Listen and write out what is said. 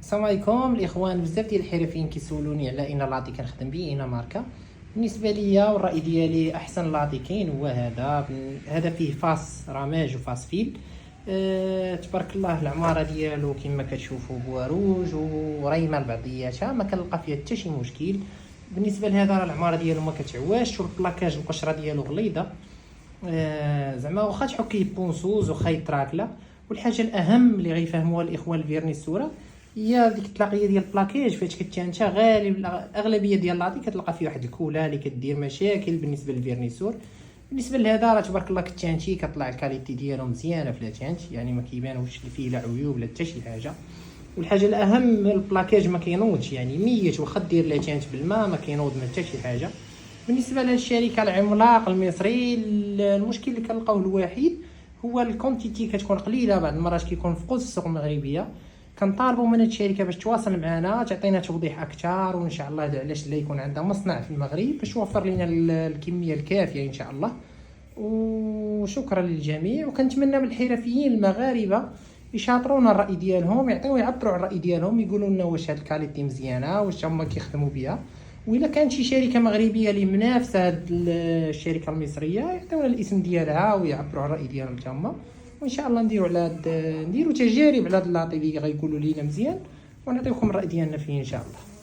السلام عليكم الاخوان. بزاف ديال الحرفيين كيسولوني على اين لاطي كنخدم به، اين ماركه. بالنسبه ليا والراي ديالي احسن لاطي كاين هو هذا فيه فاس رماج وفاس فيل. تبارك الله العماره ديالو كما كتشوفوا بواروج وريمه لبعضياتها، ما كنلقى فيها حتى شي مشكل. بالنسبه لهذا راه العماره ديالو ما كتعواش، والبلاكاج القشره ديالو غليظه. زعما واخا تحكي بونسوز واخا يتراكلا. والحاجه الاهم اللي غيفهموها الاخوان الفيرنيسوره هي ديك التلاقيه ديال البلاكيج. فاش كتانت غالب الاغلبيه ديال لاطي كتلقى فيه واحد الكوله اللي كدير مشاكل بالنسبه للفيرنيسور. بالنسبه لهذا راه تبارك الله كتانتي كطلع الكاليتي ديالو مزيانه في لاتانت، يعني ما كيبانوش فيه لا عيوب لا حتى شي حاجه. والحاجه الاهم البلاكيج ما كينوضش، يعني ميت واخا دير لاتانت بالماء ما كينوض ما حتى شي حاجه. بالنسبه للشركه العملاق المصري، المشكل اللي كنلقاوه الوحيد هو الكونتيتي كتكون قليله، بعض المرات كيكون فقود السوق المغربيه. كنطالبوا من هاد الشركه باش تواصل معنا تعطينا توضيح اكثر، وان شاء الله علاش لا يكون عندها مصنع في المغرب باش توفر لنا الكميه الكافيه ان شاء الله. وشكرا للجميع، وكنتمنى من الحرفيين المغاربه يشاطرونا الراي ديالهم، يعبروا على الراي ديالهم، يقولوا لنا واش هاد الكاليتي مزيانه واش هما كيخدموا بها. وإلا كانت شي شركه مغربيه اللي منافسه هاد الشركه المصريه يعطيونا الاسم ديالها ويعبروا على الراي ديالهم تما. وان شاء الله نديروا تجارب على هاد اللاطي اللي غيقولوا لينا مزيان، ونعطيكم الراي ديالنا فيه ان شاء الله.